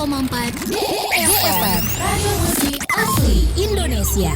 DFM Radio Musik Asli Indonesia.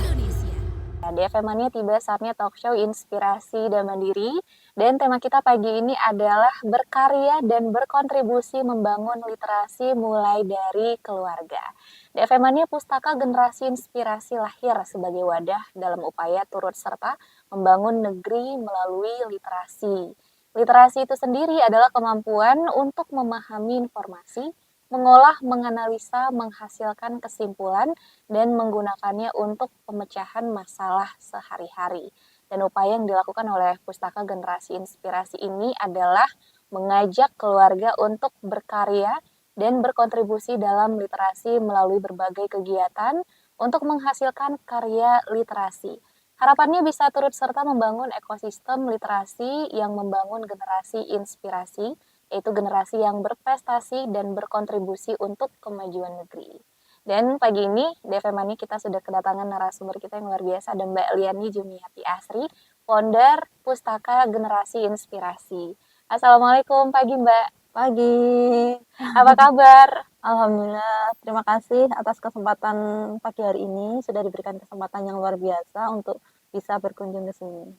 DFM Mania tiba saatnya talk show inspirasi dan mandiri. Dan tema kita pagi ini adalah berkarya dan berkontribusi membangun literasi mulai dari keluarga. DFM Mania Pustaka Generasi Inspirasi lahir sebagai wadah dalam upaya turut serta membangun negeri melalui literasi. Literasi itu sendiri adalah kemampuan untuk memahami informasi, mengolah, menganalisa, menghasilkan kesimpulan, dan menggunakannya untuk pemecahan masalah sehari-hari. Dan upaya yang dilakukan oleh Pustaka Generasi Inspirasi ini adalah mengajak keluarga untuk berkarya dan berkontribusi dalam literasi melalui berbagai kegiatan untuk menghasilkan karya literasi. Harapannya bisa turut serta membangun ekosistem literasi yang membangun generasi inspirasi, yaitu generasi yang berprestasi dan berkontribusi untuk kemajuan negeri. Dan pagi ini, DFM Mania kita sudah kedatangan narasumber kita yang luar biasa, ada Mbak Liani Jumiati Asri, founder Pustaka Generasi Inspirasi. Assalamualaikum pagi Mbak. Pagi. Apa kabar? Alhamdulillah, terima kasih atas kesempatan pagi hari ini. Sudah diberikan kesempatan yang luar biasa untuk bisa berkunjung ke sini.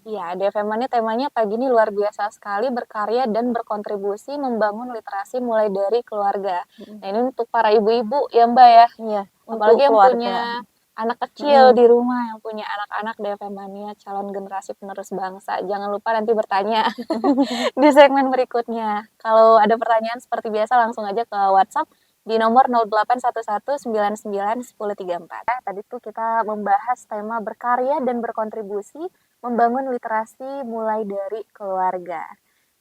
Iya, DFM Mania temanya pagi ini luar biasa sekali, berkarya dan berkontribusi membangun literasi mulai dari keluarga. Nah, ini untuk para ibu-ibu ya Mbak ya. Iya, Apalagi yang keluarga. punya anak kecil di rumah, yang punya anak-anak DFM Mania, calon generasi penerus bangsa. Jangan lupa nanti bertanya di segmen berikutnya. Kalau ada pertanyaan seperti biasa langsung aja ke WhatsApp di nomor 0811991034. Tadi tuh kita membahas tema berkarya dan berkontribusi membangun literasi mulai dari keluarga.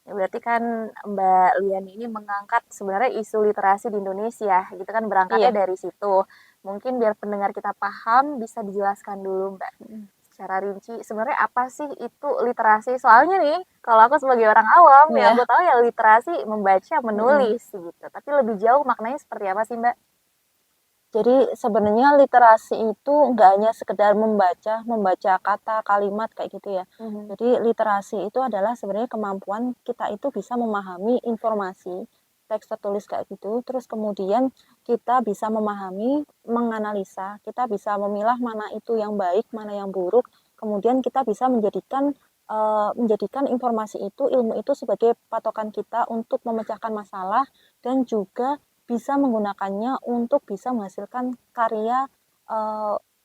Ya, berarti kan Mbak Liani ini mengangkat sebenarnya isu literasi di Indonesia, gitu kan berangkatnya dari situ. Mungkin biar pendengar kita paham, bisa dijelaskan dulu Mbak, secara rinci sebenarnya apa sih itu literasi? Soalnya nih, kalau aku sebagai orang awam, yang aku tahu ya literasi membaca, menulis gitu. Tapi lebih jauh maknanya seperti apa sih Mbak? Jadi sebenarnya literasi itu nggak hanya sekedar membaca kata, kalimat kayak gitu ya. Jadi literasi itu adalah sebenarnya kemampuan kita itu bisa memahami informasi, teks tertulis kayak gitu. Terus kemudian kita bisa memahami, menganalisa, kita bisa memilah mana itu yang baik, mana yang buruk. Kemudian kita bisa menjadikan informasi itu, ilmu itu sebagai patokan kita untuk memecahkan masalah dan juga bisa menggunakannya untuk bisa menghasilkan karya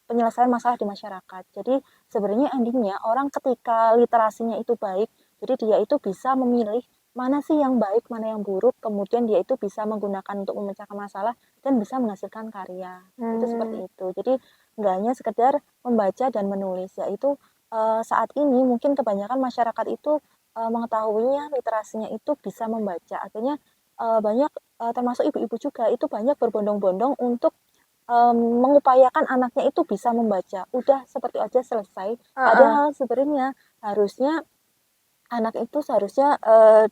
penyelesaian masalah di masyarakat. Jadi sebenarnya endingnya orang ketika literasinya itu baik, jadi dia itu bisa memilih mana sih yang baik, mana yang buruk, kemudian dia itu bisa menggunakan untuk memecahkan masalah dan bisa menghasilkan karya. Itu seperti itu. Jadi nggak hanya sekedar membaca dan menulis, yaitu saat ini mungkin kebanyakan masyarakat itu mengetahuinya literasinya itu bisa membaca. Akhirnya banyak termasuk ibu-ibu juga itu banyak berbondong-bondong untuk mengupayakan anaknya itu bisa membaca. Udah seperti aja selesai. Padahal sebenarnya harusnya anak itu seharusnya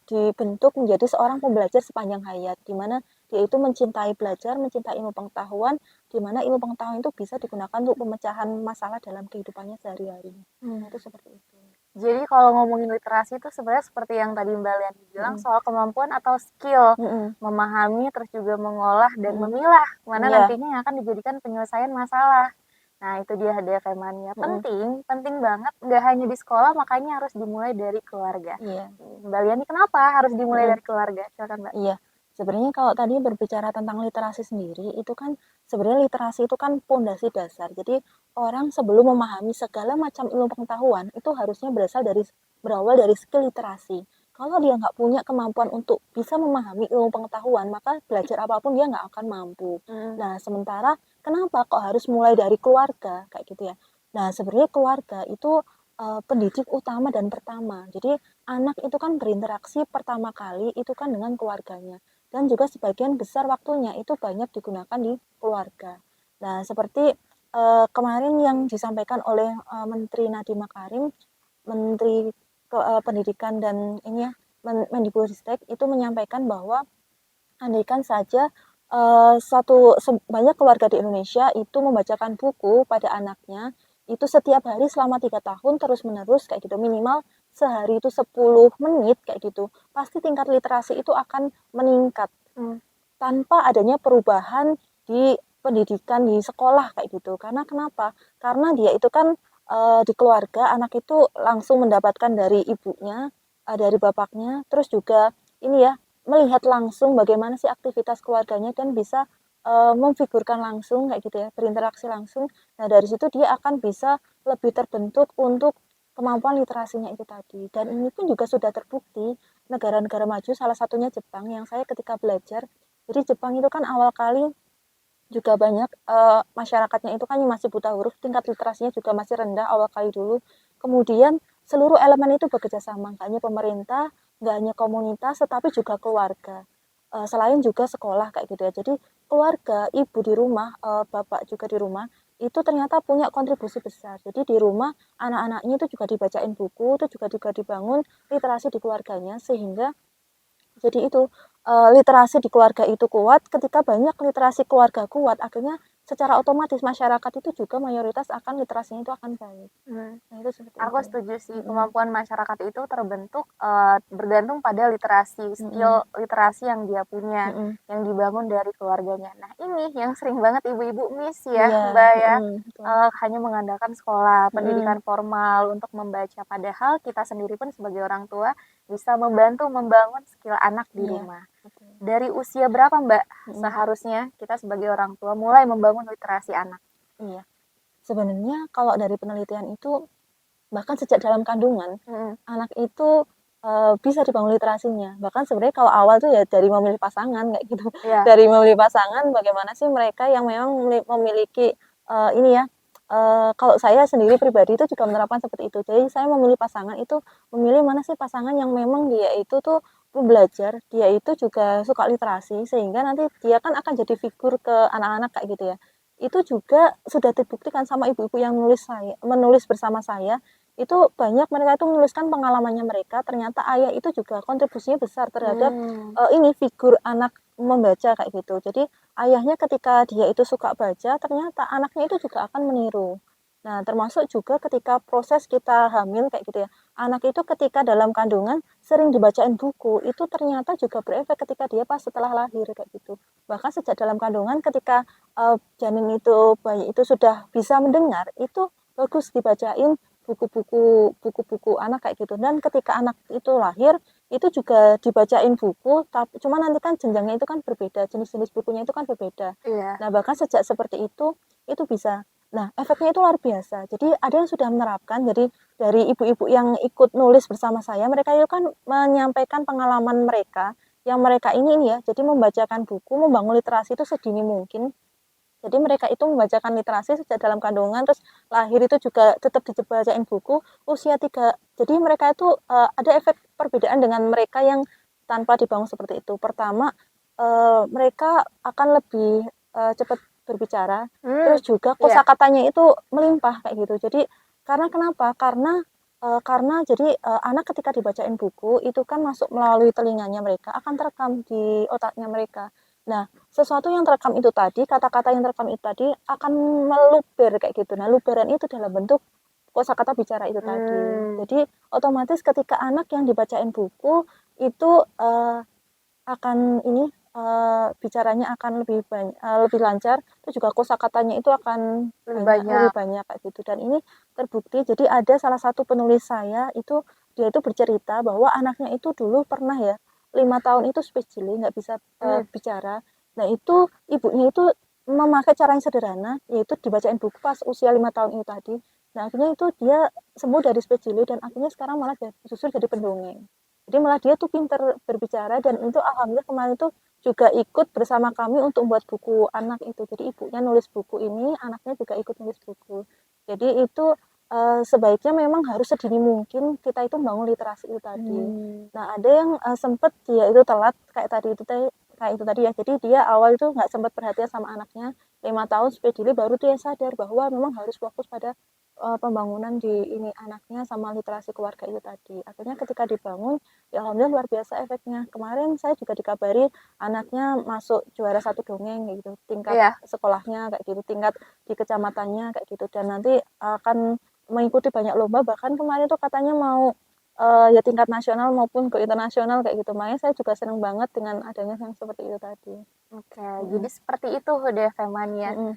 dibentuk menjadi seorang pembelajar sepanjang hayat, di mana dia itu mencintai belajar, mencintai ilmu pengetahuan, di mana ilmu pengetahuan itu bisa digunakan untuk pemecahan masalah dalam kehidupannya sehari-hari. Itu seperti itu. Jadi kalau ngomongin literasi itu sebenarnya seperti yang tadi Mbak Liani bilang soal kemampuan atau skill memahami terus juga mengolah dan memilah mana nantinya yang akan dijadikan penyelesaian masalah. Nah itu dia DFM Mania. Penting banget, nggak hanya di sekolah, makanya harus dimulai dari keluarga. Mbak Liani kenapa harus dimulai dari keluarga? Silakan Mbak. Iya, sebenarnya kalau tadi berbicara tentang literasi sendiri, itu kan sebenarnya literasi itu kan pondasi dasar. Jadi orang sebelum memahami segala macam ilmu pengetahuan itu harusnya berawal dari skill literasi. Kalau dia nggak punya kemampuan untuk bisa memahami ilmu pengetahuan, maka belajar apapun dia nggak akan mampu. Nah, sementara kenapa kok harus mulai dari keluarga kayak gitu ya? Nah, sebenarnya keluarga itu pendidik utama dan pertama. Jadi anak itu kan berinteraksi pertama kali itu kan dengan keluarganya. Dan juga sebagian besar waktunya itu banyak digunakan di keluarga. Nah, seperti kemarin yang disampaikan oleh Menteri Nadiem Makarim, Menteri Pendidikan dan ini ya, Mendikbudristek itu menyampaikan bahwa andaikan saja banyak keluarga di Indonesia itu membacakan buku pada anaknya itu setiap hari selama 3 tahun terus menerus kayak gitu, minimal sehari itu 10 menit kayak gitu, pasti tingkat literasi itu akan meningkat. tanpa adanya perubahan di pendidikan di sekolah kayak gitu. Karena kenapa? Karena dia itu kan di keluarga anak itu langsung mendapatkan dari ibunya, dari bapaknya, terus juga ini ya melihat langsung bagaimana sih aktivitas keluarganya dan bisa memfigurkan langsung kayak gitu ya, berinteraksi langsung. Nah, dari situ dia akan bisa lebih terbentuk untuk kemampuan literasinya itu tadi. Dan ini pun juga sudah terbukti negara-negara maju, salah satunya Jepang yang saya ketika belajar. Jadi Jepang itu kan awal kali juga banyak masyarakatnya itu kan masih buta huruf, tingkat literasinya juga masih rendah awal kali dulu. Kemudian seluruh elemen itu bekerja sama, nggak hanya pemerintah, nggak hanya komunitas, tetapi juga keluarga. Selain juga sekolah kayak gitu ya. Jadi keluarga, ibu di rumah, bapak juga di rumah, itu ternyata punya kontribusi besar. Jadi di rumah anak-anaknya itu juga dibacain buku, itu juga dibangun literasi di keluarganya sehingga jadi itu literasi di keluarga itu kuat, ketika banyak literasi keluarga kuat, akhirnya secara otomatis masyarakat itu juga mayoritas akan literasinya itu akan baik. Nah, itu seperti Aku itu. setuju sih, Mm-mm. kemampuan masyarakat itu terbentuk bergantung pada literasi, skill Mm-mm. literasi yang dia punya, Mm-mm. yang dibangun dari keluarganya. Nah, ini yang sering banget ibu-ibu miss ya, Iya, Mbak ya, mm-mm, betul. hanya mengandalkan sekolah, Mm-mm. pendidikan formal untuk membaca, padahal kita sendiri pun sebagai orang tua bisa membantu membangun skill anak di Iya, rumah. betul. Dari usia berapa, Mbak, Mm-mm. seharusnya kita sebagai orang tua mulai membangun literasi anak? Iya. Sebenarnya kalau dari penelitian itu bahkan sejak dalam kandungan Mm-mm. anak itu bisa dibangun literasinya. Bahkan sebenarnya kalau awal tuh ya dari memilih pasangan kayak gitu. Iya. Dari memilih pasangan bagaimana sih mereka yang memang memiliki ini ya. Kalau saya sendiri pribadi itu juga menerapkan seperti itu. Jadi saya memilih pasangan itu memilih mana sih pasangan yang memang dia itu tuh belajar, dia itu juga suka literasi sehingga nanti dia kan akan jadi figur ke anak-anak kayak gitu ya. Itu juga sudah dibuktikan sama ibu-ibu yang menulis bersama saya itu banyak mereka itu menuliskan pengalamannya mereka, ternyata ayah itu juga kontribusinya besar terhadap ini figur anak membaca kayak gitu. Jadi ayahnya ketika dia itu suka baca, ternyata anaknya itu juga akan meniru. Nah, termasuk juga ketika proses kita hamil kayak gitu ya. Anak itu ketika dalam kandungan sering dibacain buku, itu ternyata juga berefek ketika dia pas setelah lahir kayak gitu. Bahkan sejak dalam kandungan ketika janin itu bayi itu sudah bisa mendengar, itu bagus dibacain buku-buku anak kayak gitu. Dan ketika anak itu lahir itu juga dibacain buku, tapi cuma nanti kan jenjangnya itu kan berbeda, jenis-jenis bukunya itu kan berbeda. Iya. Nah, bahkan sejak seperti itu bisa. Nah, efeknya itu luar biasa. Jadi ada yang sudah menerapkan. Jadi dari ibu-ibu yang ikut nulis bersama saya, mereka itu kan menyampaikan pengalaman mereka yang mereka ini ya. Jadi membacakan buku, membangun literasi itu sedini mungkin. Jadi mereka itu membacakan literasi sejak dalam kandungan, terus lahir itu juga tetap dibacain buku usia 3. Jadi mereka itu ada efek perbedaan dengan mereka yang tanpa dibangun seperti itu. Pertama, mereka akan lebih cepat berbicara, terus juga Iya. kosakatanya itu melimpah kayak gitu. Jadi karena kenapa? Karena jadi anak ketika dibacain buku itu kan masuk melalui telinganya mereka akan terekam di otaknya mereka. Nah, sesuatu yang terekam itu tadi, kata-kata yang terekam itu tadi akan meluber kayak gitu. Nah, luberan itu dalam bentuk kosakata bicara itu tadi. Jadi otomatis ketika anak yang dibacain buku itu akan ini bicaranya akan lebih banyak, lebih lancar. Itu juga kosakatanya itu akan lebih banyak kayak gitu. Dan ini terbukti. Jadi ada salah satu penulis saya itu dia itu bercerita bahwa anaknya itu dulu pernah ya 5 tahun itu speech delay nggak bisa bicara. Nah itu ibunya itu memakai cara yang sederhana yaitu dibacain buku pas usia 5 tahun itu tadi. Nah akhirnya itu dia sembuh dari speech delay dan akhirnya sekarang malah justru jadi pendongeng. Jadi malah dia tuh pinter berbicara dan itu alhamdulillah kemarin tuh juga ikut bersama kami untuk membuat buku anak itu. Jadi ibunya nulis buku ini, anaknya juga ikut nulis buku. Jadi itu sebaiknya memang harus sedini mungkin kita itu bangun literasi itu tadi. Nah ada yang sempet dia itu telat kayak itu tadi ya. Jadi dia awal itu nggak sempat perhatian sama anaknya 5 tahun speedily baru dia sadar bahwa memang harus fokus pada pembangunan di ini anaknya sama literasi keluarga itu tadi. Akhirnya ketika dibangun, ya alhamdulillah luar biasa efeknya. Kemarin saya juga dikabari anaknya masuk juara 1 dongeng kayak gitu, tingkat sekolahnya kayak gitu, tingkat di kecamatannya kayak gitu. Dan nanti akan mengikuti banyak lomba. Bahkan kemarin tuh katanya mau ya tingkat nasional maupun go internasional kayak gitu. Makanya saya juga senang banget dengan adanya yang seperti itu tadi. Oke, jadi Mhm. seperti itu deh Femania. Mhm.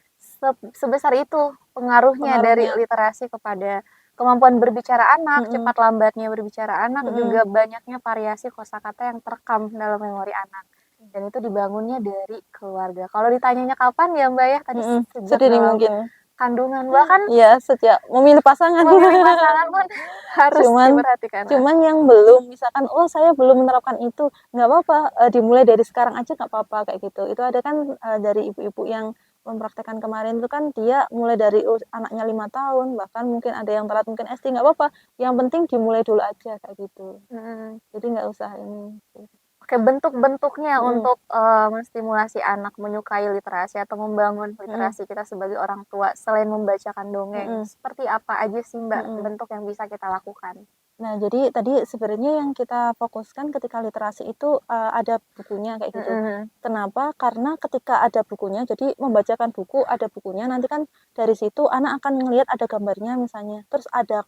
Sebesar itu pengaruhnya dari Pengaruhnya. literasi kepada kemampuan berbicara anak, Mhm. cepat lambatnya berbicara anak, Mhm. juga banyaknya variasi kosakata yang terekam dalam memori anak. Dan itu dibangunnya dari keluarga. Kalau ditanyanya kapan ya Mbak ya, tadi Mhm. sejak Sedini dalam mungkin. kandungan, bahkan Iya, sejak memilih pasangan. memilih pasangan pun harus Cuman diperhatikan. cuman yang belum misalkan, "Oh saya belum menerapkan itu," nggak apa-apa, dimulai dari sekarang aja nggak apa-apa kayak gitu. Itu ada kan, dari ibu-ibu yang mempraktekkan kemarin itu kan dia mulai dari anaknya 5 tahun, bahkan mungkin ada yang telat mungkin SD, nggak apa-apa, yang penting dimulai dulu aja kayak gitu. Mhm. Jadi nggak usah ini. Oke, bentuk-bentuknya Mhm. untuk, menstimulasi anak menyukai literasi atau membangun Mhm. literasi kita sebagai orang tua selain membacakan dongeng, Mhm. seperti apa aja sih, Mbak, Mhm. bentuk yang bisa kita lakukan? Nah, jadi tadi sebenarnya yang kita fokuskan ketika literasi itu, ada bukunya kayak gitu. Mhm. Kenapa? Karena ketika ada bukunya, jadi membacakan buku, ada bukunya, nanti kan dari situ anak akan melihat ada gambarnya misalnya, terus ada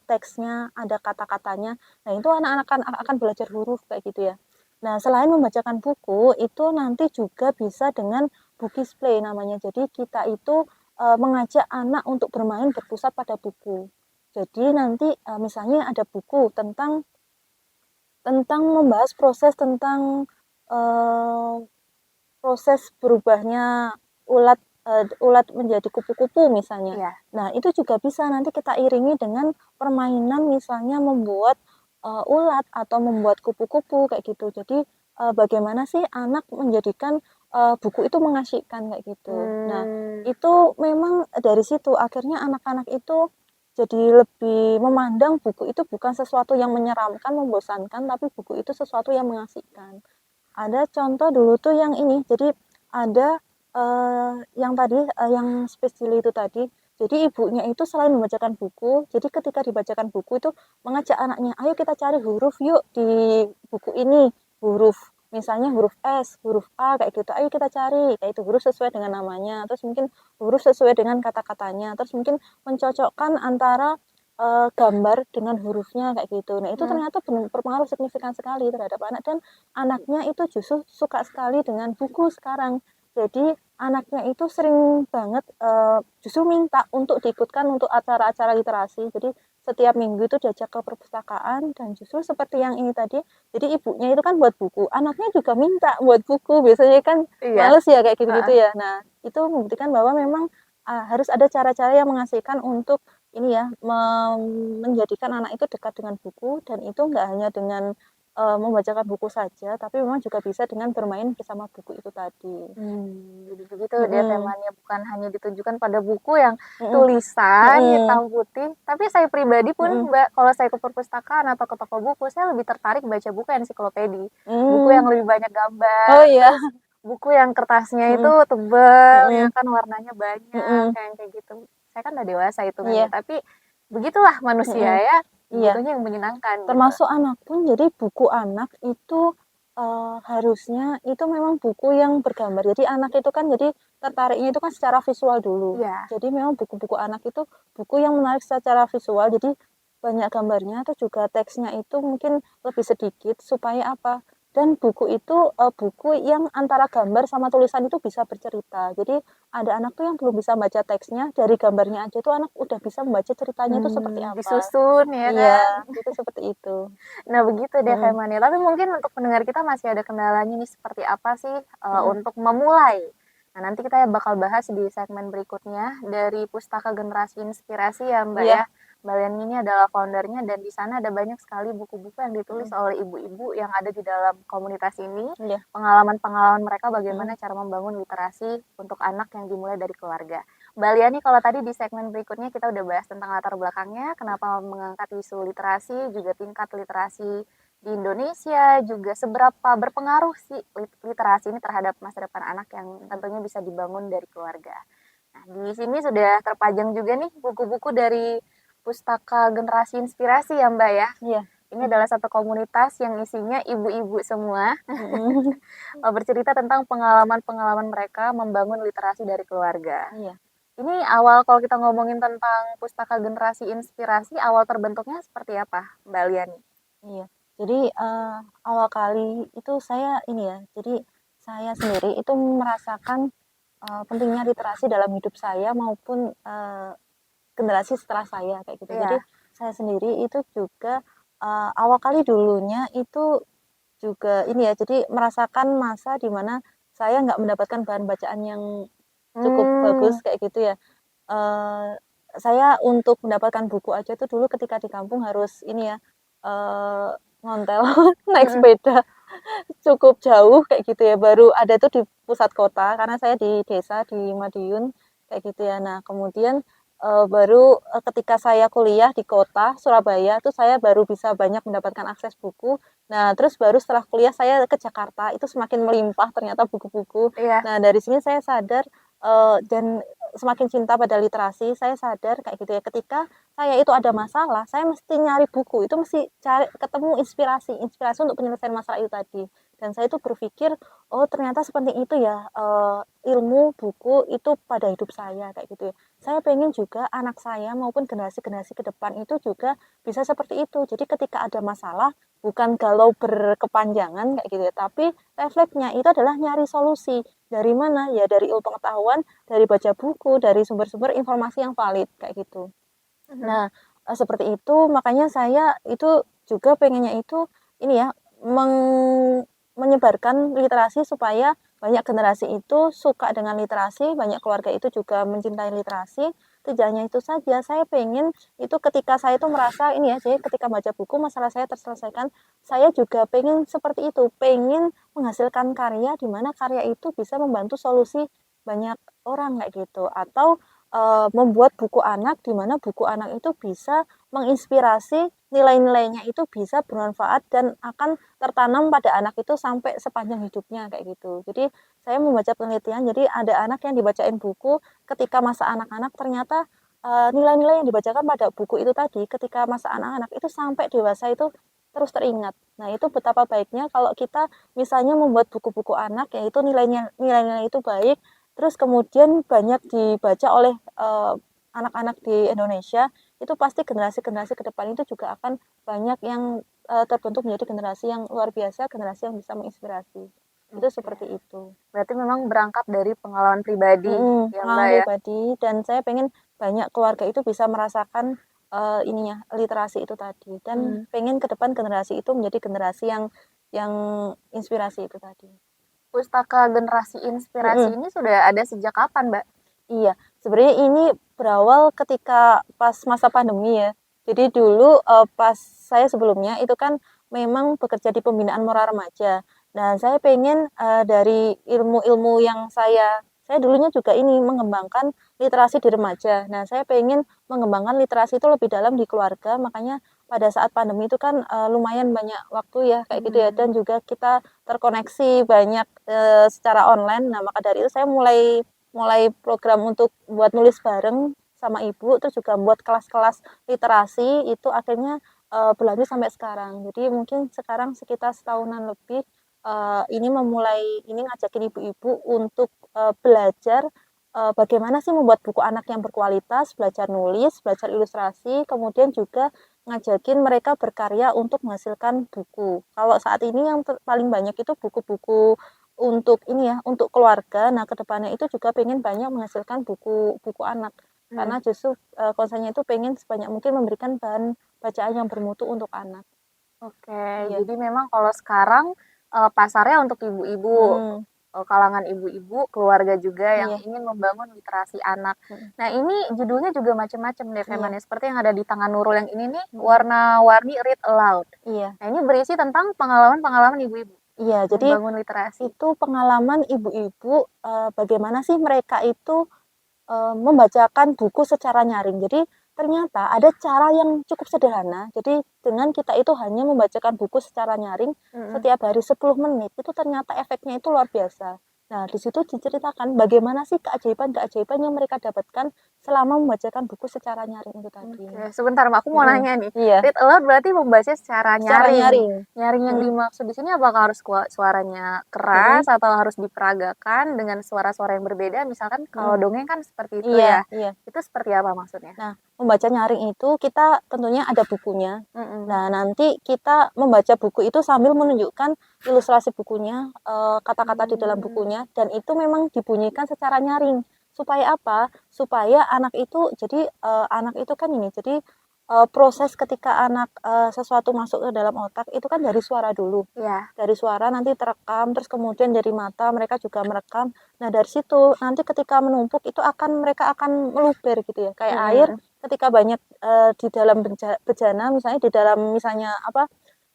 teksnya, ada kata-katanya. Nah, itu anak-anak akan belajar huruf kayak gitu ya. Nah, selain membacakan buku, itu nanti juga bisa dengan book display namanya. Jadi kita itu, mengajak anak untuk bermain berpusat pada buku. Jadi nanti, misalnya ada buku tentang membahas proses tentang, eee, proses berubahnya ulat, ulat menjadi kupu-kupu misalnya. Iya. Nah, itu juga bisa nanti kita iringi dengan permainan misalnya membuat, ulat atau membuat kupu-kupu kayak gitu. Jadi, bagaimana sih anak menjadikan, buku itu mengasyikkan kayak gitu. Nah, Mmm. itu memang dari situ akhirnya anak-anak itu jadi lebih memandang buku itu bukan sesuatu yang menyeramkan, membosankan, tapi buku itu sesuatu yang mengasihkan. Ada contoh dulu tuh yang ini, jadi ada, yang tadi, yang speech delay itu tadi, jadi ibunya itu selain membacakan buku, jadi ketika dibacakan buku itu mengajak anaknya, "Ayo kita cari huruf yuk di buku ini, huruf misalnya huruf S, huruf A kayak gitu, ayo kita cari," kayak itu, huruf sesuai dengan namanya, terus mungkin huruf sesuai dengan kata-katanya, terus mungkin mencocokkan antara, gambar dengan hurufnya kayak gitu. Nah, itu Mhm. ternyata berpengaruh signifikan sekali terhadap anak dan anaknya itu justru suka sekali dengan buku sekarang. Jadi anaknya itu sering banget, justru minta untuk diikutkan untuk acara-acara literasi. Jadi setiap minggu itu diajak ke perpustakaan dan justru seperti yang ini tadi, jadi ibunya itu kan buat buku, anaknya juga minta buat buku, biasanya kan Iya. males ya kayak gitu-gitu Heeh. ya. Nah, itu membuktikan bahwa memang, harus ada cara-cara yang mengasihkan untuk ini ya, menjadikan anak itu dekat dengan buku dan itu nggak hanya dengan membacakan buku saja, tapi memang juga bisa dengan bermain bersama buku itu tadi. Jadi begitu dia Mhm. temanya, bukan hanya ditujukan pada buku yang Mhm. tulisan Mhm. hitam putih, tapi saya pribadi pun Mhm. Mbak, kalau saya ke perpustakaan atau ke toko buku, saya lebih tertarik baca buku ensiklopedi. Buku Mmm. yang lebih banyak gambar, Oh iya. terus buku yang kertasnya itu Mhm. tebal, ya Mhm. kan warnanya banyak, Mhm. kayak gitu. Saya kan udah dewasa hitungannya, Iya. tapi begitulah manusia Mhm. ya, Iya. butuhnya yang menyenangkan gitu. Termasuk anak pun, jadi buku anak itu, harusnya itu memang buku yang bergambar. Jadi anak itu kan jadi tertariknya itu kan secara visual dulu. Iya. Jadi memang buku-buku anak itu buku yang menarik secara visual, jadi banyak gambarnya, terus juga teksnya itu mungkin lebih sedikit supaya apa, dan buku itu, buku yang antara gambar sama tulisan itu bisa bercerita. Jadi ada anak tuh yang belum bisa baca teksnya, dari gambarnya aja tuh anak udah bisa membaca ceritanya itu seperti apa. Disusun ya kan. Iya, itu seperti itu. Nah, begitu deh Mhm. Femania. Tapi mungkin untuk pendengar kita masih ada kendalanya nih, seperti apa sih, Mhm. untuk memulai? Nah, nanti kita bakal bahas di segmen berikutnya dari Pustaka Generasi Inspirasi ya, Mbak, Iya. ya. Mbak Lian ini adalah founder-nya dan di sana ada banyak sekali buku-buku yang ditulis Mhm. oleh ibu-ibu yang ada di dalam komunitas ini. Iya. Pengalaman-pengalaman mereka bagaimana Mhm. cara membangun literasi untuk anak yang dimulai dari keluarga. Mbak Liani, kalau tadi di segmen berikutnya kita udah bahas tentang latar belakangnya, kenapa mengangkat isu literasi, juga tingkat literasi di Indonesia, juga seberapa berpengaruh sih literasi ini terhadap masa depan anak yang tentunya bisa dibangun dari keluarga. Nah, di sini sudah terpajang juga nih buku-buku dari Pustaka Generasi Inspirasi ya Mbak ya. Iya. Ini adalah satu komunitas yang isinya ibu-ibu semua Mhm. bercerita tentang pengalaman-pengalaman mereka membangun literasi dari keluarga. Iya. Ini awal kalau kita ngomongin tentang pustaka generasi inspirasi, awal terbentuknya seperti apa, Mbak Liani? Iya. Jadi, awal kali itu saya ini ya, jadi saya sendiri itu merasakan, pentingnya literasi dalam hidup saya maupun, generasi setelah saya kayak gitu. Jadi Iya. saya sendiri itu juga, awal kali dulunya itu juga ini ya, jadi merasakan masa di mana saya nggak mendapatkan bahan bacaan yang cukup Hmm. bagus kayak gitu ya. Eee, saya untuk mendapatkan buku aja tuh dulu ketika di kampung harus ini ya, eee, ngontel naik Mhm. sepeda cukup jauh kayak gitu ya, baru ada tuh di pusat kota karena saya di desa di Madiun kayak gitu ya. Nah kemudian, baru, ketika saya kuliah di kota Surabaya tuh saya baru bisa banyak mendapatkan akses buku. Nah terus baru setelah kuliah saya ke Jakarta itu semakin melimpah ternyata buku-buku. Iya. Nah dari sini saya sadar, dan semakin cinta pada literasi, saya sadar kayak gitu ya, ketika saya itu ada masalah, saya mesti nyari buku, itu mesti cari ketemu inspirasi inspirasi untuk penyelesaian masalah itu tadi. Dan saya itu berpikir, oh ternyata sepenting itu ya, ilmu buku itu pada hidup saya kayak gitu ya. Saya pengen juga anak saya maupun generasi-generasi ke depan itu juga bisa seperti itu. Jadi ketika ada masalah, bukan galau berkepanjangan kayak gitu ya, tapi refleksnya itu adalah nyari solusi. Dari mana? Ya dari ilmu pengetahuan, dari baca buku, dari sumber-sumber informasi yang valid kayak gitu. Mhm. Nah, seperti itu makanya saya itu juga pengennya itu ini ya, menyebarkan literasi supaya banyak generasi itu suka dengan literasi, banyak keluarga itu juga mencintai literasi. Tidak hanya itu saja, saya pengen itu ketika saya itu merasa ini ya, jadi ketika baca buku masalah saya terselesaikan, saya juga pengen seperti itu, pengen menghasilkan karya di mana karya itu bisa membantu solusi banyak orang kayak gitu. Atau membuat buku anak di mana buku anak itu bisa menginspirasi, nilai-nilainya itu bisa bermanfaat dan akan tertanam pada anak itu sampai sepanjang hidupnya kayak gitu. Jadi saya membaca penelitian, jadi ada anak yang dibacain buku ketika masa anak-anak ternyata, nilai-nilai yang dibacakan pada buku itu tadi ketika masa anak-anak itu sampai dewasa itu terus teringat. Nah itu betapa baiknya kalau kita misalnya membuat buku-buku anak yaitu nilai-nilai itu baik, terus kemudian banyak dibaca oleh, anak-anak di Indonesia, itu pasti generasi-generasi ke depan itu juga akan banyak yang, terbentuk menjadi generasi yang luar biasa, generasi yang bisa menginspirasi. Itu Oke. seperti itu. Berarti memang berangkat dari pengalaman pribadi ya, Pengalaman Mbak, ya? pribadi dan saya pengen banyak keluarga itu bisa merasakan, ininya, literasi itu tadi dan Mhm. pengen ke depan generasi itu menjadi generasi yang inspirasi itu tadi. Pustaka generasi inspirasi Mhm. ini sudah ada sejak kapan, Mbak? Iya, sebenarnya ini berawal ketika pas masa pandemi ya. Jadi dulu, pas saya sebelumnya itu kan memang bekerja di pembinaan moral remaja. Nah, saya pengen, dari ilmu-ilmu yang saya dulunya juga ini mengembangkan literasi di remaja. Nah, saya pengen mengembangkan literasi itu lebih dalam di keluarga, makanya pada saat pandemi itu kan, lumayan banyak waktu ya kayak gitu ya, dan Mhm. juga kita terkoneksi banyak, secara online. Nah, maka dari itu saya mulai mulai program untuk buat nulis bareng sama ibu, terus juga buat kelas-kelas literasi, itu akhirnya, berlanjut sampai sekarang. Jadi mungkin sekarang sekitar setahunan lebih, ini memulai ini ngajakin ibu-ibu untuk, belajar, bagaimana sih membuat buku anak yang berkualitas, belajar nulis, belajar ilustrasi, kemudian juga ngajakin mereka berkarya untuk menghasilkan buku. Kalau saat ini yang paling banyak itu buku-buku untuk ini ya, untuk keluarga. Nah, kedepannya itu juga pengen banyak menghasilkan buku buku anak. Mhm. Karena justru, konsennya itu pengen sebanyak mungkin memberikan bahan bacaan yang bermutu untuk anak. Oke, Iya, jadi memang kalau sekarang, pasarnya untuk ibu-ibu, mhm, kalangan ibu-ibu, keluarga juga yang iya, ingin membangun literasi anak. mhm, Nah, ini judulnya juga macam-macam deh, iya, Femanis, seperti yang ada di tangan Nurul yang ini nih, mhm, warna-warni read aloud. iya, Nah, ini berisi tentang pengalaman-pengalaman ibu-ibu iya. Jadi membangun literasi. itu pengalaman ibu-ibu, bagaimana sih mereka itu membacakan buku secara nyaring. Jadi ternyata ada cara yang cukup sederhana. Jadi dengan kita itu hanya membacakan buku secara nyaring Mhm. setiap hari 10 menit, itu ternyata efeknya itu luar biasa. Nah, di situ diceritakan bagaimana sih keajaiban-keajaiban yang mereka dapatkan selama membacakan buku secara nyaring itu tadi. Oke, sebentar Mbak, aku mau Mm-mm. nanya nih. Iya, Read aloud berarti membaca secara secara nyaring. nyaring. Nyaring yang Mm-mm. dimaksud di sini apakah harus suaranya keras atau harus diperagakan dengan suara-suara yang berbeda? Misalkan kalau Mm-mm. dongeng kan seperti itu Iya, ya. iya. Itu seperti apa maksudnya? Nah, membaca nyaring itu kita tentunya ada bukunya. Mm-mm. Nah, nanti kita membaca buku itu sambil menunjukkan ilustrasi bukunya, kata-kata di dalam bukunya, dan itu memang dibunyikan secara nyaring. Supaya apa? Supaya anak itu, jadi anak itu kan ini, jadi proses ketika anak sesuatu masuk ke dalam otak itu kan dari suara dulu. Iya. Dari suara nanti terekam, terus kemudian dari mata mereka juga merekam. Nah, dari situ nanti ketika menumpuk itu mereka akan meluber gitu ya, kayak air Mm-mm. ketika banyak di dalam bejana, misalnya di dalam misalnya apa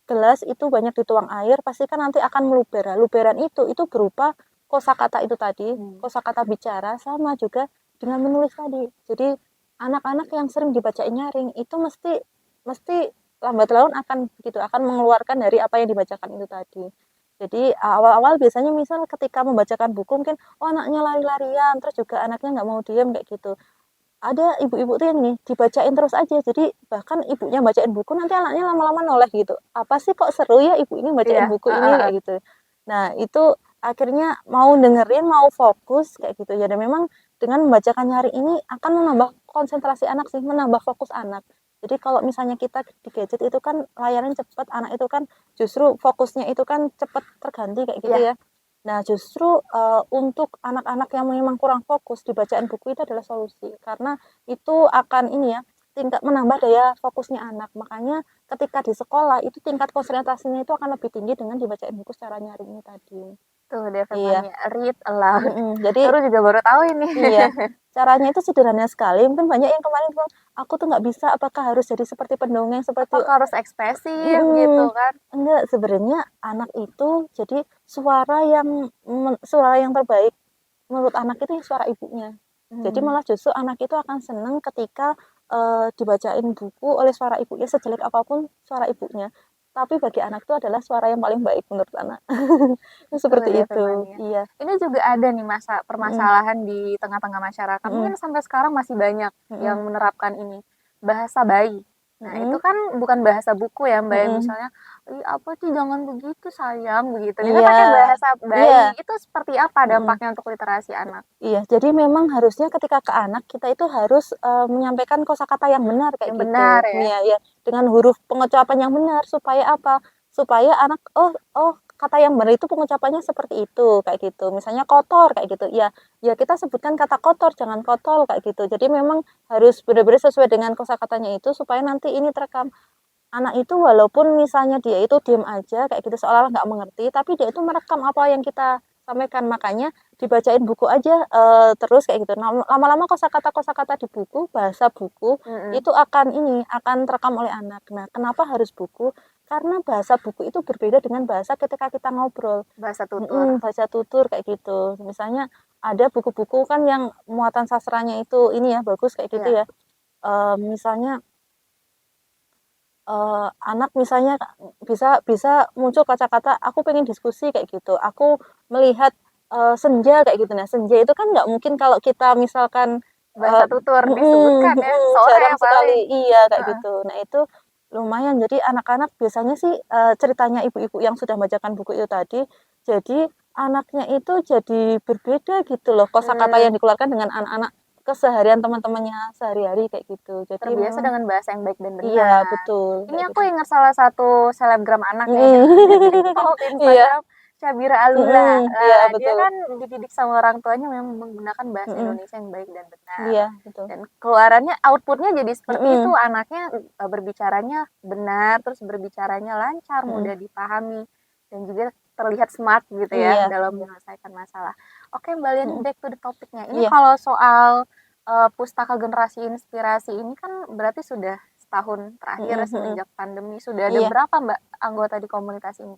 gelas itu banyak dituang air, pasti kan nanti akan meluber. Nah, luberan itu berupa kosakata itu tadi, kosakata bicara, sama juga dengan menulis tadi. Jadi anak-anak yang sering dibacain nyaring itu mesti mesti lambat laun akan begitu, akan mengeluarkan dari apa yang dibacakan itu tadi. Jadi awal-awal biasanya misal ketika membacakan buku mungkin anaknya lari-larian, terus juga anaknya nggak mau diam kayak gitu. Ada ibu-ibu tuh yang nih dibacain terus aja, jadi bahkan ibunya bacain buku nanti anaknya lama-lama noleh gitu, apa sih kok seru ya ibu ini bacain Iya. buku ini kayak gitu. Nah itu akhirnya mau dengerin, mau fokus kayak gitu ya, dan memang dengan membacakan nyaring ini akan menambah konsentrasi anak sih, menambah fokus anak. Jadi kalau misalnya kita di gadget itu kan layarnya cepat, anak itu kan justru fokusnya itu kan cepat terganti kayak gitu Iya. ya. Nah, justru untuk anak-anak yang memang kurang fokus dibacaan buku itu adalah solusi, karena itu akan ini ya, tingkat menambah daya fokusnya anak. Makanya ketika di sekolah itu tingkat konsentrasinya itu akan lebih tinggi dengan dibacain buku secara nyaring ini tadi. Tuh DV Iya. Mania, read aloud. Jadi Baru juga baru tahu ini. iya, caranya itu sederhana sekali. Mungkin banyak yang kemarin bilang, aku tuh nggak bisa, apakah harus jadi seperti pendongeng seperti Apakah harus ekspresif gitu mm, kan? enggak, sebenarnya anak itu jadi suara yang terbaik menurut anak itu suara ibunya. Jadi malah justru anak itu akan senang ketika dibacain buku oleh suara ibunya, sejelek apapun suara ibunya. Tapi bagi anak itu adalah suara yang paling baik menurut anak. Tuh Seperti DV itu. Mania. Iya. Ini juga ada nih Mm-mm. permasalahan di tengah-tengah masyarakat. Mm-mm. Mungkin sampai sekarang masih banyak yang Mm-mm. menerapkan ini. Bahasa bayi. Nah, itu Mm-mm. kan bukan bahasa buku ya, Mbak. Mm-mm. Misalnya, "Ih, apa sih jangan begitu sayang," begitu. Ini Iya. pakai bahasa Iya. bayi. Itu seperti apa Mm-mm. dampaknya untuk literasi anak? Iya, jadi memang harusnya ketika ke anak kita itu harus menyampaikan kosakata yang benar kayak Yang benar gitu. ya. Iya, ya, dengan huruf pengucapan yang benar supaya apa? Supaya anak oh kata yang benar itu pengucapannya seperti itu kayak gitu. Misalnya kotor kayak gitu. Ya, ya kita sebutkan kata kotor, jangan kotol kayak gitu. Jadi memang harus benar-benar sesuai dengan kosakatanya itu supaya nanti ini terekam. Anak itu walaupun misalnya dia itu diem aja kayak gitu seolah-olah nggak mengerti, tapi dia itu merekam apa yang kita sampaikan. Makanya dibacain buku aja terus kayak gitu. Nah, lama-lama kosakata-kosakata di buku, bahasa buku Mm-mm. itu akan terekam oleh anak. Nah, kenapa harus buku? Karena bahasa buku itu berbeda dengan bahasa ketika kita ngobrol. Bahasa tutur. Bahasa tutur kayak gitu. Misalnya ada buku-buku kan yang muatan sastranya itu ini ya bagus kayak gitu Iya. ya. Misalnya anak misalnya bisa bisa muncul kata-kata aku pengen diskusi kayak gitu, aku melihat senja kayak gitu. Nah senja itu kan nggak mungkin kalau kita misalkan Bahasa tutur disebutkan ya. Sore jarang paling. sekali iya kayak Heeh. gitu. Nah itu lumayan, jadi anak-anak biasanya sih ceritanya ibu-ibu yang sudah membacakan buku itu tadi, jadi anaknya itu jadi berbeda gitu loh kosakata yang dikeluarkan dengan anak-anak keseharian teman-temannya sehari-hari kayak gitu. Jadi Terbiasa memang dengan bahasa yang baik dan iya benar. betul Ini kayak aku gitu. ingat salah satu selebgram anak nih di Mhm. TikTok, Iya, Instagram, Syabira Alula. mhm, iya Nah, dia betul, kan dididik sama orang tuanya memang menggunakan bahasa mhm, Indonesia yang baik dan benar. iya betul, Dan keluarannya, outputnya jadi seperti itu. mhm, Anaknya berbicaranya benar, terus berbicaranya lancar, mhm, mudah dipahami, dan juga terlihat smart gitu ya iya, dalam iya, menyelesaikan masalah. Oke, Mbak Lian, mhm, back to the topiknya. Ini iya, kalau soal pustaka generasi inspirasi ini kan berarti sudah setahun terakhir mhm, mhm, semenjak pandemi. Sudah ada iya. berapa Mbak anggota di komunitas ini?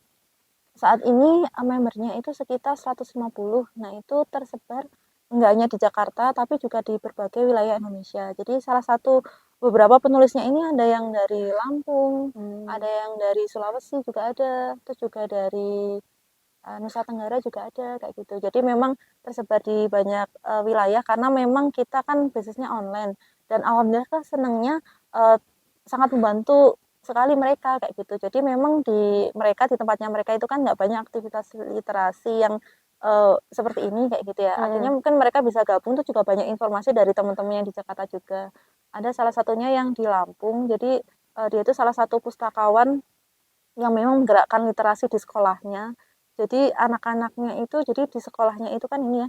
Saat ini membernya itu sekitar 150. Nah, itu tersebar enggak hanya di Jakarta tapi juga di berbagai wilayah Indonesia. Jadi salah satu beberapa penulisnya ini ada yang dari Lampung, ada Hmm. yang dari Sulawesi juga ada, terus juga dari Nusa Tenggara juga ada kayak gitu. Jadi memang tersebar di banyak wilayah karena memang kita kan bisnisnya online dan alhamdulillah kan senangnya sangat membantu sekali mereka kayak gitu. Jadi memang di tempatnya mereka itu kan nggak banyak aktivitas literasi yang seperti ini kayak gitu ya. Artinya mungkin mereka bisa gabung tuh juga banyak informasi dari teman-teman yang di Jakarta juga. Ada salah satunya yang di Lampung. Jadi dia itu salah satu pustakawan yang memang menggerakkan literasi di sekolahnya. Jadi anak-anaknya itu jadi di sekolahnya itu kan ini ya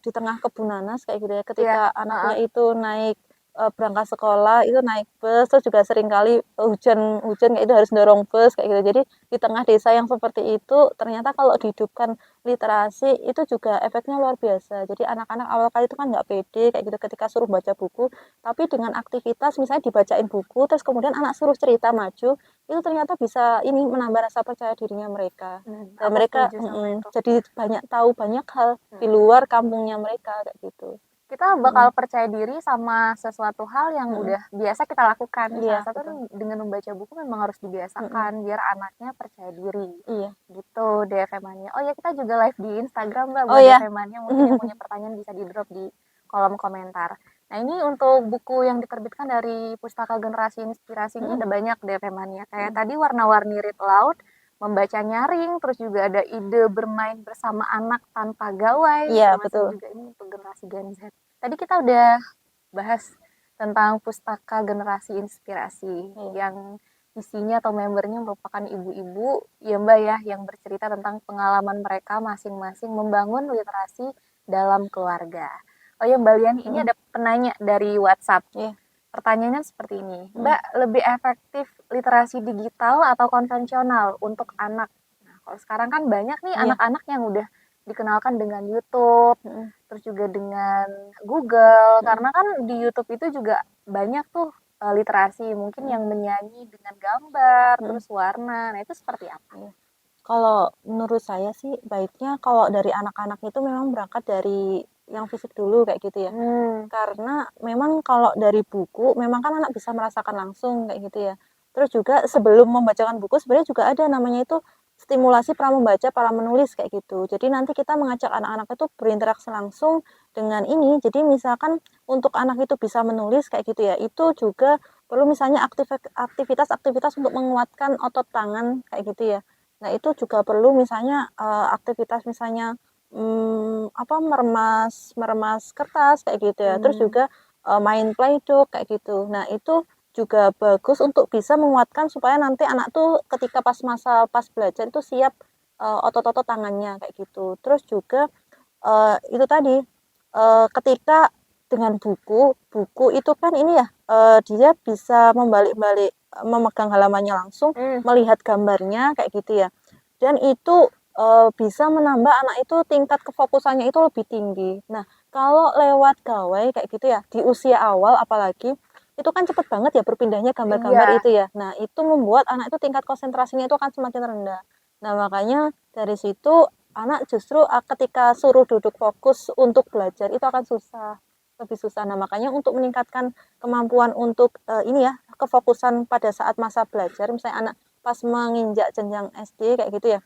di tengah kebun nanas kayak gitu ya. Iya, Ketika anaknya itu naik berangkat sekolah itu naik bus terus juga sering kali hujan kayak itu harus dorong bus kayak gitu. Jadi di tengah desa yang seperti itu ternyata kalau dihidupkan literasi itu juga efeknya luar biasa. Jadi anak-anak awal kali itu kan nggak pede kayak gitu ketika suruh baca buku, tapi dengan aktivitas misalnya dibacain buku terus kemudian anak suruh cerita maju, itu ternyata bisa ini menambah rasa percaya dirinya mereka. Dan aku mereka setuju sama itu. jadi banyak tahu banyak hal di luar kampungnya mereka kayak gitu. Kita bakal percaya diri sama sesuatu hal yang udah biasa kita lakukan. Iya, Salah satu betul. dengan membaca buku memang harus dibiasakan biar anaknya percaya diri. Iya. Gitu DFM Mania. Oh ya, kita juga live di Instagram Mbak Oh buat ya. DFM Mania. Mungkin yang punya pertanyaan bisa di-drop di kolom komentar. Nah, ini untuk buku yang diterbitkan dari Pustaka Generasi Inspirasi ini ada banyak DFM Mania. Kayak tadi warna-warni read aloud, membaca nyaring, terus juga ada ide bermain bersama anak tanpa gawai, Iya, termasuk betul. juga ini untuk generasi Gen Z. Tadi kita udah bahas tentang Pustaka Generasi Inspirasi yang isinya atau membernya merupakan ibu-ibu ya Mbak ya yang bercerita tentang pengalaman mereka masing-masing membangun literasi dalam keluarga. Oh ya Mbak Liani, ini ada penanya dari WhatsApp. Iya. Pertanyaannya seperti ini, Mbak, lebih efektif literasi digital atau konvensional untuk anak? Nah, kalau sekarang kan banyak nih anak-anak yang udah dikenalkan dengan YouTube, terus juga dengan Google, karena kan di YouTube itu juga banyak tuh literasi, mungkin yang menyanyi dengan gambar, terus warna, nah itu seperti apa? Kalau menurut saya sih baiknya kalau dari anak-anak itu memang berangkat dari yang fisik dulu kayak gitu ya. Karena memang kalau dari buku memang kan anak bisa merasakan langsung kayak gitu ya. Terus juga sebelum membacakan buku sebenarnya juga ada namanya itu stimulasi pra membaca, para menulis kayak gitu. Jadi nanti kita mengajak anak-anak itu berinteraksi langsung dengan ini. Jadi misalkan untuk anak itu bisa menulis kayak gitu ya, itu juga perlu misalnya aktivitas-aktivitas untuk menguatkan otot tangan kayak gitu ya. Nah, itu juga perlu misalnya aktivitas misalnya meremas kertas kayak gitu ya. Terus juga main play-doh kayak gitu. Nah, itu juga bagus untuk bisa menguatkan supaya nanti anak tuh ketika pas belajar itu siap otot-otot tangannya kayak gitu. Terus juga itu tadi ketika dengan buku itu kan ini ya dia bisa membalik-balik memegang halamannya langsung, melihat gambarnya kayak gitu ya. Dan itu bisa menambah anak itu tingkat kefokusannya itu lebih tinggi. Nah, kalau lewat gawai kayak gitu ya, di usia awal apalagi, itu kan cepet banget ya berpindahnya gambar-gambar Iya. itu ya. Nah, itu membuat anak itu tingkat konsentrasinya itu akan semakin rendah. Nah, makanya dari situ anak justru ketika suruh duduk fokus untuk belajar itu akan susah, lebih susah. Nah, makanya untuk meningkatkan kemampuan untuk ini ya, kefokusan pada saat masa belajar, misalnya anak pas menginjak jenjang SD kayak gitu ya,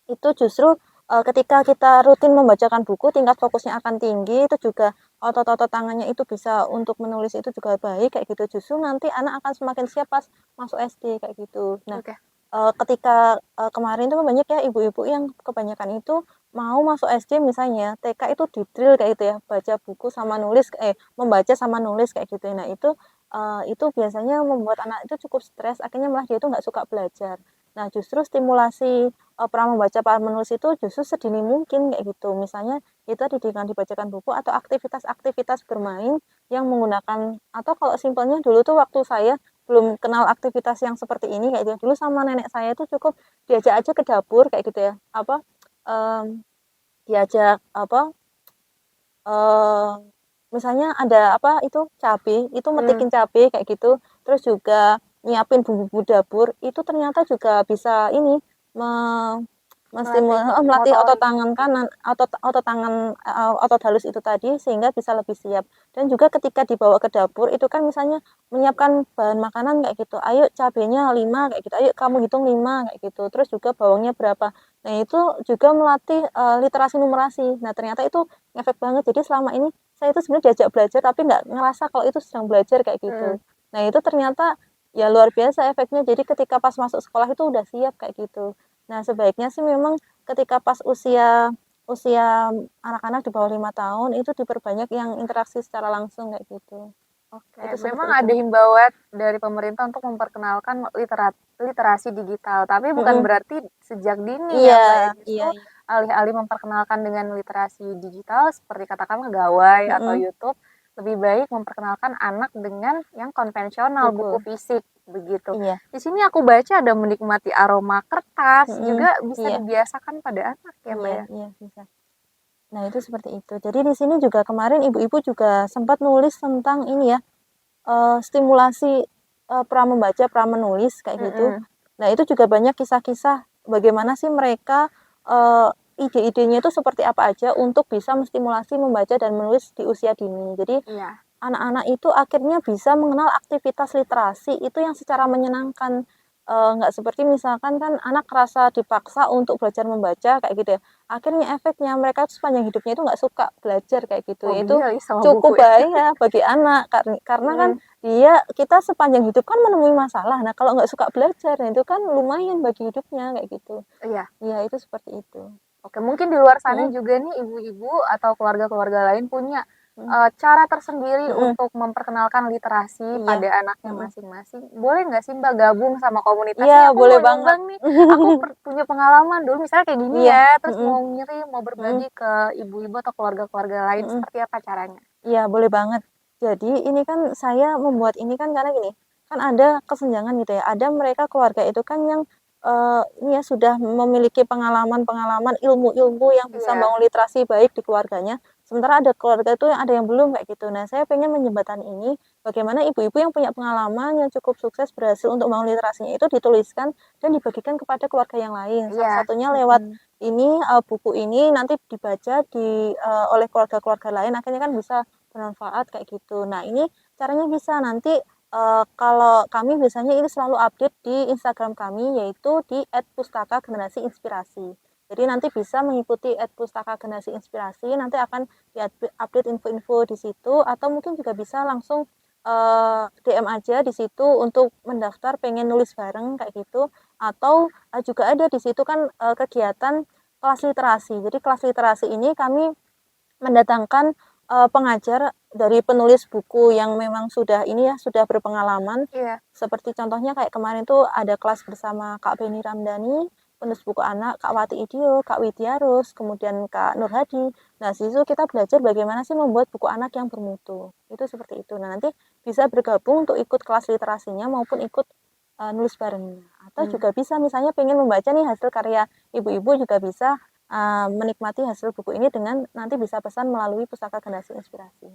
itu justru ketika kita rutin membacakan buku tingkat fokusnya akan tinggi, itu juga otot-otot tangannya itu bisa untuk menulis itu juga baik kayak gitu, justru nanti anak akan semakin siap pas masuk SD kayak gitu. Nah, ketika kemarin tuh banyak ya ibu-ibu yang kebanyakan itu mau masuk SD misalnya TK itu di-drill kayak gitu ya, baca buku sama nulis membaca sama nulis kayak gitu. Nah, itu biasanya membuat anak itu cukup stres, akhirnya malah dia itu nggak suka belajar. Nah, justru stimulasi pra membaca, pra menulis itu justru sedini mungkin kayak gitu. Misalnya itu dengan dibacakan buku atau aktivitas-aktivitas bermain yang menggunakan atau kalau simpelnya dulu tuh waktu saya belum kenal aktivitas yang seperti ini kayak gitu. Dulu sama nenek saya itu cukup diajak aja ke dapur kayak gitu ya. Diajak misalnya ada itu cabai, itu metikin cabai kayak gitu. Terus juga nyiapin bumbu-bumbu dapur, itu ternyata juga bisa ini melatih otot motorik. tangan kanan, otot tangan, otot halus itu tadi sehingga bisa lebih siap. Dan juga ketika dibawa ke dapur itu kan misalnya menyiapkan bahan makanan kayak gitu, "Ayo cabenya 5," kayak gitu, "Ayo kamu hitung 5," kayak gitu. Terus juga bawangnya berapa. Nah, itu juga melatih, literasi numerasi. Nah, ternyata itu ngefek banget. Jadi selama ini saya itu sebenarnya diajak belajar tapi nggak ngerasa kalau itu sedang belajar kayak gitu. Nah, itu ternyata ya luar biasa efeknya. Jadi ketika pas masuk sekolah itu udah siap kayak gitu. Nah, sebaiknya sih memang ketika pas usia usia anak-anak di bawah 5 tahun itu diperbanyak yang interaksi secara langsung kayak gitu. Oke, Itu seperti memang itu. ada himbauan dari pemerintah untuk memperkenalkan literasi digital, tapi bukan Mhm. berarti sejak dini ya, Iya, Mbak, ya. iya, Justru iya. alih-alih memperkenalkan dengan literasi digital seperti katakan gawai atau Mhm. YouTube, lebih baik memperkenalkan anak dengan yang konvensional, buku Buku. fisik, begitu. Iya. Di sini aku baca ada menikmati aroma kertas, Mhm. juga bisa Iya. dibiasakan pada anak ya, Mbak, Iya, ya? iya bisa. Nah, itu seperti itu. Jadi di sini juga kemarin ibu-ibu juga sempat nulis tentang ini ya, stimulasi, pra-membaca, pra-menulis kayak gitu. Mhm. Nah, itu juga banyak kisah-kisah bagaimana sih mereka, ide-idenya itu seperti apa aja untuk bisa menstimulasi membaca dan menulis di usia dini. Jadi Iya. anak-anak itu akhirnya bisa mengenal aktivitas literasi itu yang secara menyenangkan, nggak seperti misalkan kan anak kerasa dipaksa untuk belajar membaca kayak gitu ya, akhirnya efeknya mereka sepanjang hidupnya itu nggak suka belajar kayak gitu, itu Fobia sama buku cukup ya? bahaya bagi anak karena kan Mhm. kita sepanjang hidup kan menemui masalah, nah kalau nggak suka belajar, nah itu kan lumayan bagi hidupnya kayak gitu. Iya. Iya itu seperti itu. Oke, mungkin di luar sana Mhm, juga nih ibu-ibu atau keluarga-keluarga lain punya, mhm, cara tersendiri mhm, untuk memperkenalkan literasi iya, pada anaknya mhm. masing-masing. Boleh nggak sih Mbak gabung sama komunitas, Iya "Nih aku boleh mau banget. nyumbang nih, aku punya pengalaman dulu misalnya kayak gini Iya, ya," terus mhm, mau ngirim, mau mhm, berbagi ke ibu-ibu atau keluarga-keluarga lain, mhm. seperti apa caranya? Iya, boleh banget. Jadi ini kan saya membuat ini kan karena gini, kan ada kesenjangan gitu ya. Ada mereka keluarga itu kan yang ini ya sudah memiliki pengalaman-pengalaman, ilmu-ilmu yang bisa Iya, membangun literasi baik di keluarganya. Sementara ada keluarga itu yang ada yang belum kayak gitu. Nah, saya pengen menjembatani ini bagaimana ibu-ibu yang punya pengalaman yang cukup sukses berhasil untuk membangun literasinya itu dituliskan dan dibagikan kepada keluarga yang lain. Salah iya, satunya lewat mhm, ini buku ini nanti dibaca oleh keluarga-keluarga lain akhirnya kan bisa bermanfaat kayak gitu. Nah, ini caranya bisa nanti, kalau kami biasanya ini selalu update di Instagram kami, yaitu di @pustaka_generasi_inspirasi. Jadi nanti bisa mengikuti @pustaka_generasi_inspirasi, nanti akan update info-info di situ, atau mungkin juga bisa langsung, DM aja di situ untuk mendaftar pengen nulis bareng kayak gitu, atau, juga ada di situ kan, kegiatan kelas literasi. Jadi kelas literasi ini kami mendatangkan, pengajar dari penulis buku yang memang sudah ini ya, sudah berpengalaman. iya, Seperti contohnya kayak kemarin tuh ada kelas bersama Kak Beni Ramdhani, penulis buku anak, Kak Wati Idio, Kak Widiarus, kemudian Kak Nur Hadi. Nah, di situ kita belajar bagaimana sih membuat buku anak yang bermutu. Itu seperti itu. Nah, nanti bisa bergabung untuk ikut kelas literasinya maupun ikut, nulis barengnya. Atau mmm. juga bisa misalnya pengen membaca nih hasil karya ibu-ibu juga bisa menikmati hasil buku ini dengan nanti bisa pesan melalui Pustaka Generasi Inspirasi.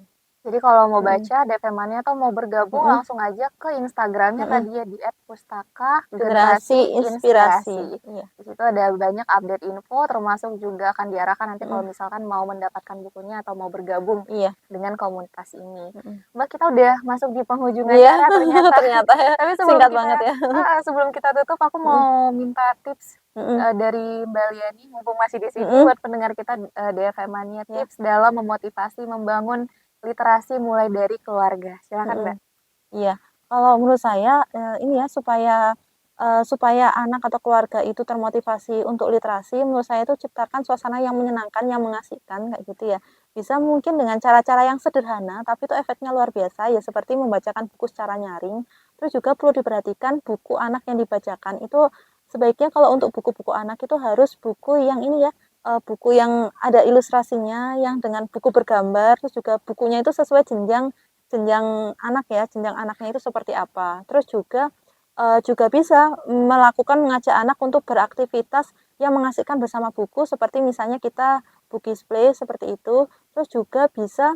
Jadi kalau mau Mhm, baca DP Mania atau mau bergabung mhm, langsung aja ke Instagramnya mhm. tadi ya di @pustaka Generasi generasi Inspirasi. inspirasi. Iya, Di situ ada banyak update info termasuk juga akan diarahkan nanti mhm, kalau misalkan mau mendapatkan bukunya atau mau bergabung iya, dengan komunitas ini. mhm. Mbak, kita udah masuk di penghujung Iya, acara ternyata. ternyata ya Tapi singkat banget ya. sebelum kita tutup aku Mhm, mau minta tips, mhm, dari Mbak Liani mumpung masih di sini mhm, buat pendengar kita, DFM Mania, iya, tips dalam memotivasi membangun literasi mulai dari keluarga. Silakan, Mbak. mhm. Iya, kalau menurut saya, ini ya supaya anak atau keluarga itu termotivasi untuk literasi, menurut saya itu ciptakan suasana yang menyenangkan, yang mengasihkan kayak gitu ya. Bisa mungkin dengan cara-cara yang sederhana, tapi itu efeknya luar biasa ya seperti membacakan buku secara nyaring. Terus juga perlu diperhatikan buku anak yang dibacakan itu sebaiknya kalau untuk buku-buku anak itu harus buku yang ini ya, buku yang ada ilustrasinya, yang dengan buku bergambar, terus juga bukunya itu sesuai jenjang jenjang anak ya, jenjang anaknya itu seperti apa. Terus juga bisa mengajak anak untuk beraktivitas yang mengasihkan bersama buku, seperti misalnya kita book display seperti itu. Terus juga bisa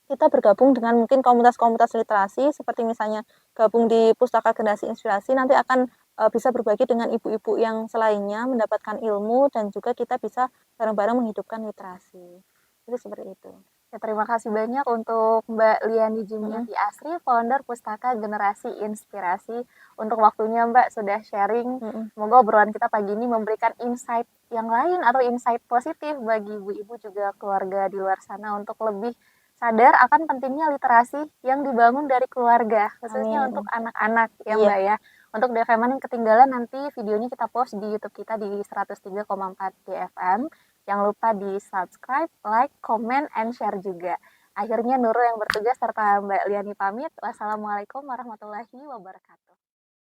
kita bergabung dengan mungkin komunitas-komunitas literasi seperti misalnya gabung di Pustaka Generasi Inspirasi, nanti akan bisa berbagi dengan ibu-ibu yang selainnya, mendapatkan ilmu, dan juga kita bisa bareng-bareng menghidupkan literasi. Itu seperti itu. Ya, terima kasih banyak untuk Mbak Liani Jumiati Asri, founder Pustaka Generasi Inspirasi, untuk waktunya Mbak sudah sharing. Semoga obrolan kita pagi ini memberikan insight yang lain atau insight positif bagi ibu-ibu juga keluarga di luar sana untuk lebih sadar akan pentingnya literasi yang dibangun dari keluarga, khususnya untuk anak-anak ya Mbak ya. Untuk DFM yang ketinggalan, nanti videonya kita post di YouTube kita di 103,4 DFM. Jangan lupa di subscribe, like, comment, and share juga. Akhirnya Nurul yang bertugas serta Mbak Liani pamit. Wassalamualaikum warahmatullahi wabarakatuh.